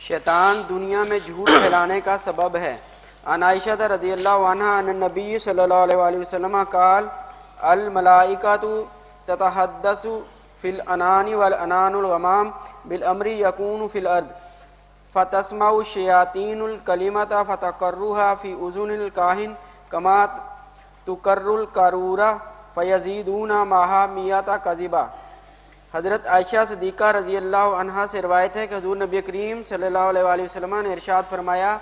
شیطان دنیا میں جھوٹ پھیلانے کا سبب ہے۔ عن عائشہ رضی اللہ عنہا ان النبی صلی اللہ علیہ وسلم قال الملائکۃ تتحدث فی الانان والانان الغمام بالامر یکون فی الارض فتسمع الشیاطین الکلمۃ فتقرها فی اذن الکاہن کما تقر القارورہ فیزیدون معها مئۃ کذبہ۔ حضرت عائشہ صدیقہ رضی اللہ عنہا سے روایت ہے کہ حضور نبی کریم صلی اللہ علیہ وسلم نے ارشاد فرمایا،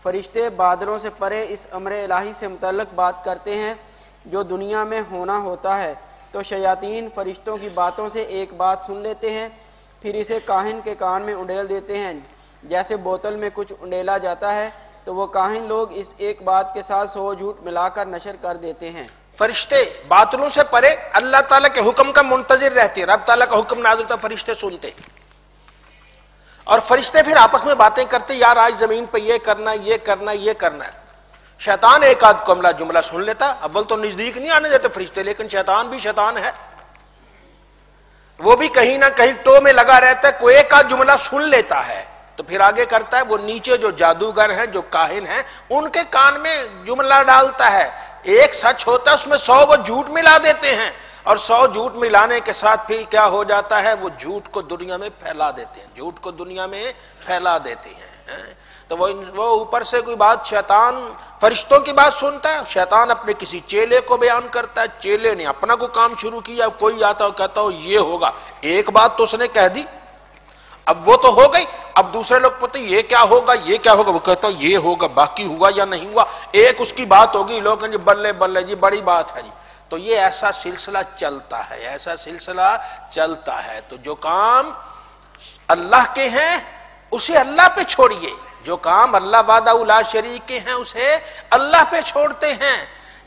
فرشتے بادلوں سے پرے اس امر الہی سے متعلق بات کرتے ہیں جو دنیا میں ہونا ہوتا ہے، تو شیاطین فرشتوں کی باتوں سے ایک بات سن لیتے ہیں، پھر اسے کاہن کے کان میں انڈیل دیتے ہیں، جیسے بوتل میں کچھ انڈیلا جاتا ہے، تو وہ کاہن لوگ اس ایک بات کے ساتھ 100 جھوٹ ملا کر نشر کر دیتے ہیں۔ فرشتے باطلوں سے پرے اللہ تعالیٰ کے حکم کا منتظر رہتے ہیں، رب تعالیٰ کا حکم نازل ہوتا ہے فرشتے سنتے، اور فرشتے پھر آپس میں باتیں کرتے، یار آج زمین پہ یہ کرنا یہ کرنا یہ کرنا ہے۔ شیطان ایک آدھ کملہ جملہ سن لیتا، اول تو نزدیک نہیں آنے دیتے فرشتے، لیکن شیطان بھی شیطان ہے، وہ بھی کہیں نہ کہیں ٹو میں لگا رہتا ہے، کوئی ایک آدھ جملہ سن لیتا ہے تو پھر آگے کرتا ہے، وہ نیچے جو جادوگر ہیں جو کاہن ہیں ان کے کان میں جملہ ڈالتا ہے، ایک سچ ہوتا ہے اس میں 100 وہ جھوٹ ملا دیتے ہیں، اور 100 جھوٹ ملانے کے ساتھ پھر کیا ہو جاتا ہے، وہ جھوٹ کو دنیا میں پھیلا دیتے ہیں، جھوٹ کو دنیا میں پھیلا دیتے ہیں۔ تو وہ اوپر سے کوئی بات، شیطان فرشتوں کی بات سنتا ہے، شیطان اپنے کسی چیلے کو بیان کرتا ہے، چیلے نے اپنا کوئی کام شروع کیا، کوئی آتا ہو کہتا ہو یہ ہوگا، ایک بات تو اس نے کہہ دی، اب وہ تو ہو گئی، اب دوسرے لوگ پوچھتے یہ کیا ہوگا یہ کیا ہوگا، وہ کہتا ہے یہ ہوگا، باقی ہوا یا نہیں ہوا، ایک اس کی بات ہوگی، لوگ کہیں جی بلے بلے جی بڑی بات ہے جی۔ تو یہ ایسا سلسلہ چلتا ہے، ایسا سلسلہ چلتا ہے۔ تو جو کام اللہ کے ہیں اسے اللہ پہ چھوڑیے، جو کام اللہ وحدہ لا شریک کے ہیں اسے اللہ پہ چھوڑتے ہیں۔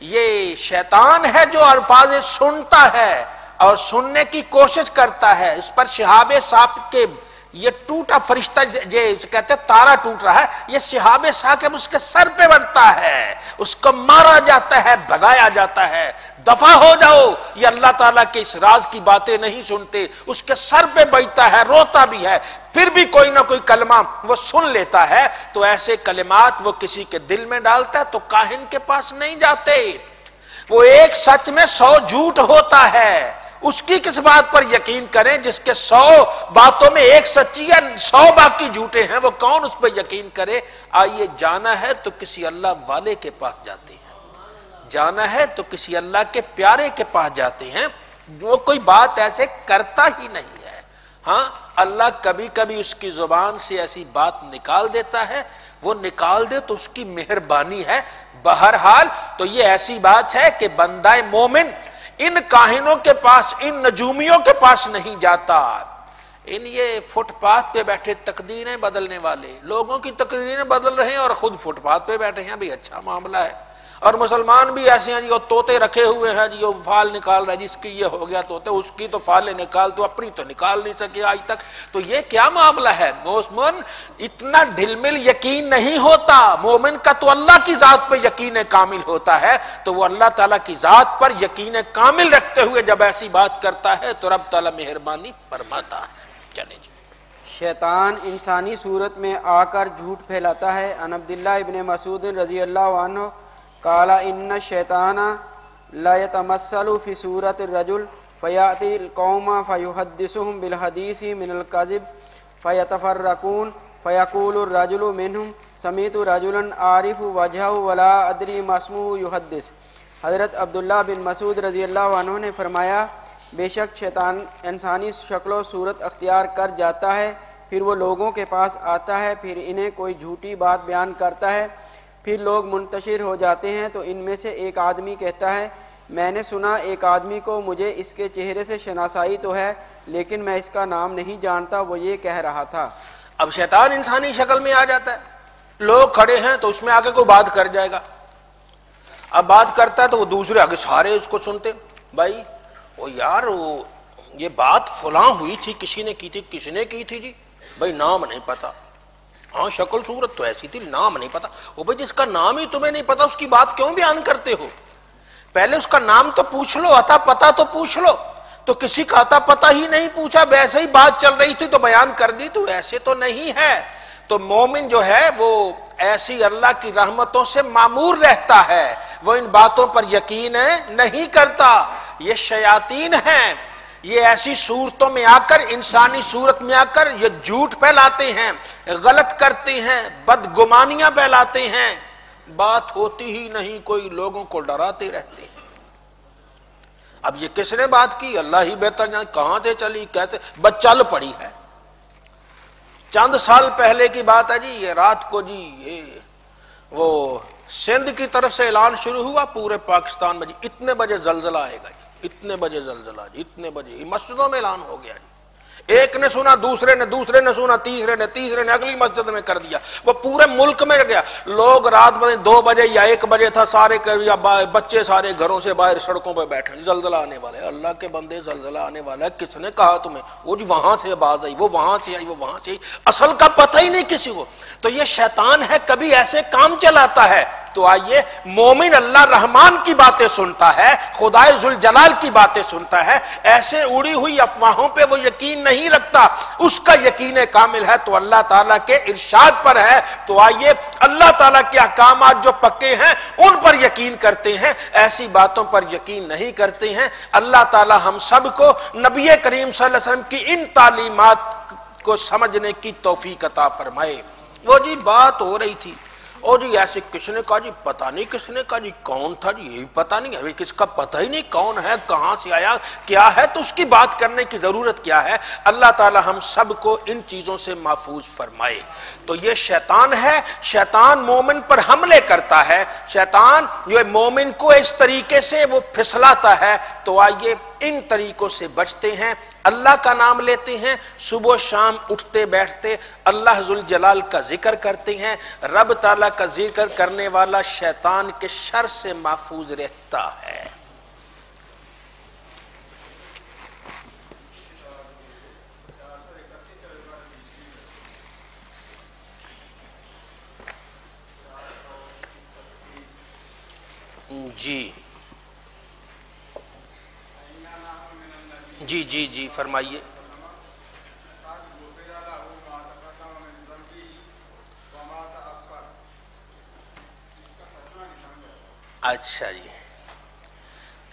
یہ شیطان ہے جو الفاظ سنتا ہے اور سننے کی کوشش کرتا ہے، اس پر شہاب ثاقب کے یہ ٹوٹا فرشتہ کہتے ہیں تارا ٹوٹ رہا ہے، یہ شہاب ثاقب اس کے سر پہ بڑھتا ہے، اس کو مارا جاتا ہے، بھگایا جاتا ہے، دفع ہو جاؤ، یہ اللہ تعالیٰ کے اس راز کی باتیں نہیں سنتے، اس کے سر پہ بجتا ہے، روتا بھی ہے، پھر بھی کوئی نہ کوئی کلمہ وہ سن لیتا ہے، تو ایسے کلمات وہ کسی کے دل میں ڈالتا ہے تو کاہن کے پاس نہیں جاتے، وہ ایک سچ میں 100 جھوٹ ہوتا ہے، اس کی کس بات پر یقین کریں جس کے 100 باتوں میں ایک سچی ہے 100 باقی جھوٹے ہیں، وہ کون اس پہ یقین کرے؟ آئیے جانا ہے تو کسی اللہ والے کے پاس جاتے ہیں، جانا ہے تو کسی اللہ کے پیارے کے پاس جاتے ہیں، وہ کوئی بات ایسے کرتا ہی نہیں ہے۔ ہاں اللہ کبھی کبھی اس کی زبان سے ایسی بات نکال دیتا ہے، وہ نکال دے تو اس کی مہربانی ہے، بہرحال تو یہ ایسی بات ہے کہ بندہ مومن ان کاہنوں کے پاس، ان نجومیوں کے پاس نہیں جاتا، ان یہ فٹ پاتھ پہ بیٹھے تقدیریں بدلنے والے لوگوں کی تقدیریں بدل رہے ہیں اور خود فٹ پاتھ پہ بیٹھے ہیں، بھی اچھا معاملہ ہے۔ اور مسلمان بھی ایسے ہیں جو طوطے رکھے ہوئے ہیں، جو فال نکال رہا ہے، جس کی یہ ہو گیا طوطے، اس کی تو فالیں نکال، تو اپنی تو نکال نہیں سکے آج تک، تو یہ کیا معاملہ ہے؟ مومن اتنا ڈھل مل یقین نہیں ہوتا، مومن کا تو اللہ کی ذات پہ یقین کامل ہوتا ہے، تو وہ اللہ تعالیٰ کی ذات پر یقین کامل رکھتے ہوئے جب ایسی بات کرتا ہے تو رب تعالیٰ مہربانی فرماتا ہے۔ چلیں جی۔ شیطان انسانی صورت میں آ کر جھوٹ پھیلاتا ہے۔ عن عبداللہ ابن مسعود رضی اللہ عنہ قال ان الشیطان لا يتمثل في صورة الرجل فيأتي القوم فيحدثهم بالحديث من الكذب فيتفرقون فيقول الرجل منهم سمعت رجلا عارف وجهه ولا ادري ما اسمه يحدث۔ حضرت عبداللہ بن مسعود رضی اللہ عنہ نے فرمایا، بے شک شیطان انسانی شکل و صورت اختیار کر جاتا ہے، پھر وہ لوگوں کے پاس آتا ہے، پھر انہیں کوئی جھوٹی بات بیان کرتا ہے، پھر لوگ منتشر ہو جاتے ہیں تو ان میں سے ایک آدمی کہتا ہے، میں نے سنا ایک آدمی کو، مجھے اس کے چہرے سے شناسائی تو ہے لیکن میں اس کا نام نہیں جانتا، وہ یہ کہہ رہا تھا۔ اب شیطان انسانی شکل میں آ جاتا ہے، لوگ کھڑے ہیں تو اس میں آگے کوئی بات کر جائے گا، اب بات کرتا ہے تو وہ دوسرے آگے سارے اس کو سنتے، بھائی وہ یار وہ یہ بات فلاں ہوئی تھی، کسی نے کی تھی، کس نے کی تھی جی؟ بھائی نام نہیں پتا، ہاں شکل صورت تو ایسی تھی، نام نہیں پتا۔ وہ بھائی جس کا نام ہی تمہیں نہیں پتا اس کی بات کیوں بیان کرتے ہو؟ پہلے اس کا نام تو پوچھ لو، عطا پتا تو پوچھ لو، تو کسی کا عطا پتا ہی نہیں پوچھا، ویسے ہی بات چل رہی تھی تو بیان کر دی، تو ایسے تو نہیں ہے۔ تو مومن جو ہے وہ ایسی اللہ کی رحمتوں سے معمور رہتا ہے، وہ ان باتوں پر یقین نہیں کرتا۔ یہ شیاطین ہیں، یہ ایسی صورتوں میں آ کر، انسانی صورت میں آ کر یہ جھوٹ پھیلاتے ہیں، غلط کرتے ہیں، بدگمانیاں پھیلاتے ہیں، بات ہوتی ہی نہیں کوئی، لوگوں کو ڈراتے رہتے ہیں۔ اب یہ کس نے بات کی؟ اللہ ہی بہتر جانے، کہاں سے چلی، کیسے، بس چل پڑی ہے۔ چند سال پہلے کی بات ہے جی، یہ رات کو جی یہ وہ سندھ کی طرف سے اعلان شروع ہوا پورے پاکستان میں، جی اتنے بجے زلزلہ آئے گا، جی اتنے بجے زلزلہ، جی اتنے بجے، مسجدوں میں اعلان ہو گیا جی، ایک نے سنا، دوسرے نے سنا، تیسرے نے اگلی مسجد میں کر دیا، وہ پورے ملک میں گیا۔ لوگ رات میں 2 بجے یا 1 بجے تھا، سارے بچے سارے گھروں سے باہر سڑکوں پہ بیٹھے، زلزلہ آنے والا ہے، اللہ کے بندے زلزلہ آنے والا ہے، کس نے کہا تمہیں؟ وہ جی وہاں سے آواز آئی، وہ وہاں سے آئی، وہ وہاں سے آئی، اصل کا پتہ ہی نہیں کسی کو۔ تو یہ شیطان ہے، کبھی ایسے کام چلاتا ہے۔ تو آئیے، مومن اللہ رحمان کی باتیں سنتا ہے، خدائے ذوالجلال کی باتیں سنتا ہے، ایسے اڑی ہوئی افواہوں پہ وہ یقین نہیں رکھتا، اس کا یقین کامل ہے تو اللہ تعالیٰ کے ارشاد پر ہے۔ تو آئیے، اللہ تعالیٰ کے احکامات جو پکے ہیں ان پر یقین کرتے ہیں، ایسی باتوں پر یقین نہیں کرتے ہیں۔ اللہ تعالیٰ ہم سب کو نبی کریم صلی اللہ علیہ وسلم کی ان تعلیمات کو سمجھنے کی توفیق عطا فرمائے۔ وہ جی بات ہو رہی تھی، اور جی ایسے کس نے کہا جی، پتہ نہیں کس نے کہا جی، کون تھا جی، یہی پتہ نہیں، ابھی کس کا پتہ ہی نہیں کون ہے، کہاں سے آیا، کیا ہے، تو اس کی بات کرنے کی ضرورت کیا ہے؟ اللہ تعالی ہم سب کو ان چیزوں سے محفوظ فرمائے۔ تو یہ شیطان ہے، شیطان مومن پر حملے کرتا ہے، شیطان جو مومن کو اس طریقے سے وہ پھسلاتا ہے۔ تو آئیے ان طریقوں سے بچتے ہیں، اللہ کا نام لیتے ہیں، صبح و شام اٹھتے بیٹھتے اللہ ذوالجلال کا ذکر کرتے ہیں، رب تعالیٰ کا ذکر کرنے والا شیطان کے شر سے محفوظ رہتا ہے۔ جی فرمائیے۔ اچھا جی،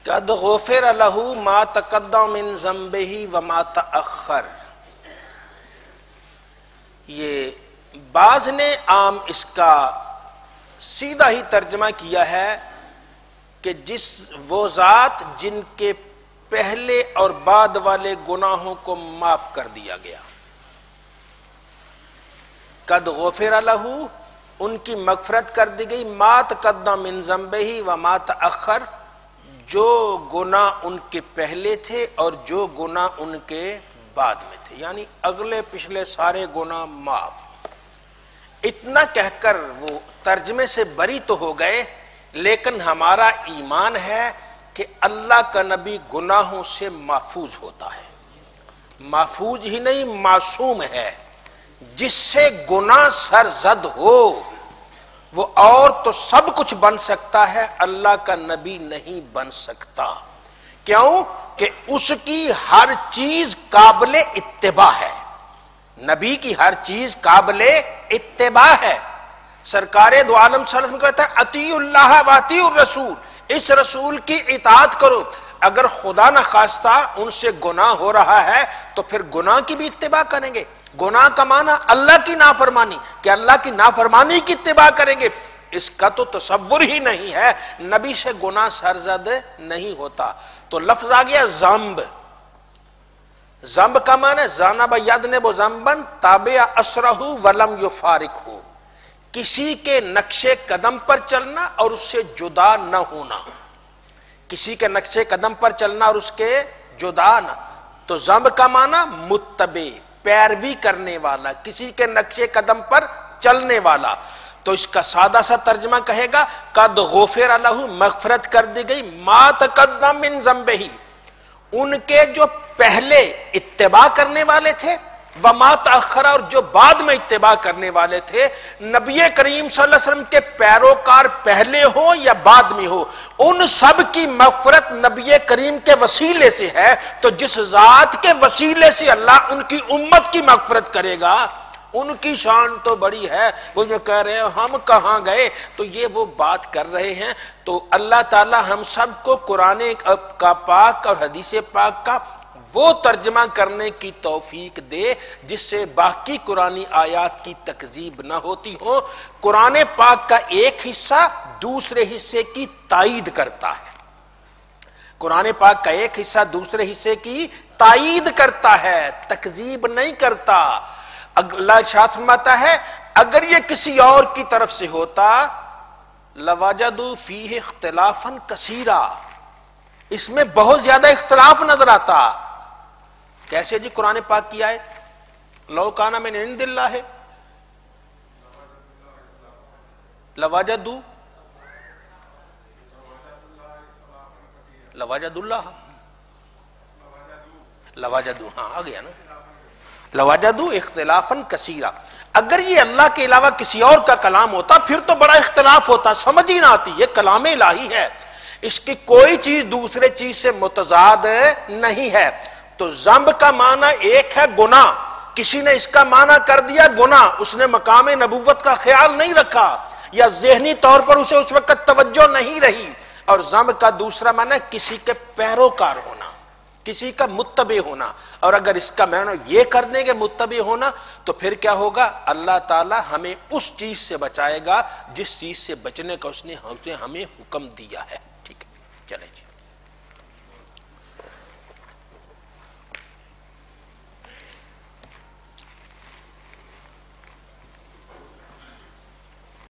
قد غفر لہ ما تقدم من ذنبہ وما تأخر، یہ بعض نے عام اس کا سیدھا ہی ترجمہ کیا ہے کہ وہ ذات جن کے پہلے اور بعد والے گناہوں کو معاف کر دیا گیا۔ قد غفر لہ، ان کی مغفرت کر دی گئی، ما تقدم من ذنبہ وما تأخر، جو گناہ ان کے پہلے تھے اور جو گناہ ان کے بعد میں تھے، یعنی اگلے پچھلے سارے گناہ معاف۔ اتنا کہہ کر وہ ترجمے سے بری تو ہو گئے، لیکن ہمارا ایمان ہے کہ اللہ کا نبی گناہوں سے محفوظ ہوتا ہے، محفوظ ہی نہیں معصوم ہے۔ جس سے گناہ سرزد ہو وہ اور تو سب کچھ بن سکتا ہے، اللہ کا نبی نہیں بن سکتا۔ کیوں؟ کہ اس کی ہر چیز قابل اتباع ہے، نبی کی ہر چیز قابل اتباع ہے۔ سرکار دو عالم صلی اللہ علیہ وسلم کہتا ہے اطیعوا اللہ و اطیعوا الرسول، اس رسول کی اطاعت کرو۔ اگر خدا نخواستہ ان سے گناہ ہو رہا ہے تو پھر گناہ کی بھی اتباع کریں گے۔ گناہ کا معنی اللہ کی نافرمانی، کہ اللہ کی نافرمانی کی اتباع کریں گے، اس کا تو تصور ہی نہیں ہے۔ نبی سے گناہ سرزد نہیں ہوتا۔ تو لفظ آ گیا ذنب، ذنب کا معنی ذنب یذنب ذنبا تابع اثرہ ولم یفارقہ، کسی کے نقش قدم پر چلنا اور اس سے جدا نہ ہونا، کسی کے نقش قدم پر چلنا اور اس کے جدا نہ۔ تو ذنب کا معنی متبع، پیروی کرنے والا، کسی کے نقش قدم پر چلنے والا۔ تو اس کا سادہ سا ترجمہ کہے گا قد غفر لہ، مغفرت کر دی گئی، ما تقدم من ذنبہ، ان کے جو پہلے اتباع کرنے والے تھے، وما تأخر، اور جو بعد میں اتباع کرنے والے تھے۔ نبی کریم صلی اللہ علیہ وسلم کے پیروکار پہلے ہو یا بعد میں ہو، ان سب کی مغفرت نبی کریم کے وسیلے سے ہے۔ تو جس ذات کے وسیلے سے اللہ ان کی امت کی مغفرت کرے گا ان کی شان تو بڑی ہے، وہ جو کہہ رہے ہیں ہم کہاں گئے، تو یہ وہ بات کر رہے ہیں۔ تو اللہ تعالی ہم سب کو قرآن کا پاک اور حدیث پاک کا وہ ترجمہ کرنے کی توفیق دے جس سے باقی قرآنی آیات کی تکذیب نہ ہوتی ہو۔ قرآن پاک کا ایک حصہ دوسرے حصے کی تائید کرتا ہے، قرآن پاک کا ایک حصہ دوسرے حصے کی تائید کرتا ہے، تکذیب نہیں کرتا۔ اللہ ارشاد فرماتا ہے اگر یہ کسی اور کی طرف سے ہوتا لَوَجَدُوا فِيهِ اخْتِلَافًا كَثِيرًا، اس میں بہت زیادہ اختلاف نظر آتا۔ کیسے جی؟ قرآن پاک کی آیت لَوْ كَانَ مِنْ عِنْدِ اللَّهِ لَوَجَدُوا ہاں آ گیا نا، لَوَجَدُوا اخْتِلَافًا كَثِيرًا۔ اگر یہ اللہ کے علاوہ کسی اور کا کلام ہوتا پھر تو بڑا اختلاف ہوتا، سمجھ ہی نہ آتی۔ یہ کلام الہی ہے، اس کی کوئی چیز دوسرے چیز سے متضاد نہیں ہے۔ تو ذنب کا معنی ایک ہے گناہ، کسی نے اس کا معنی کر دیا گناہ، اس نے مقام نبوت کا خیال نہیں رکھا یا ذہنی طور پر اسے اس وقت توجہ نہیں رہی۔ اور ذنب کا دوسرا معنی کسی کے پیروکار ہونا، کسی کا متبع ہونا۔ اور اگر اس کا معنی یہ کر دیں کہ متبع ہونا تو پھر کیا ہوگا؟ اللہ تعالی ہمیں اس چیز سے بچائے گا جس چیز سے بچنے کا اس نے ہمیں حکم دیا ہے۔ ٹھیک ہے، چلیں جی۔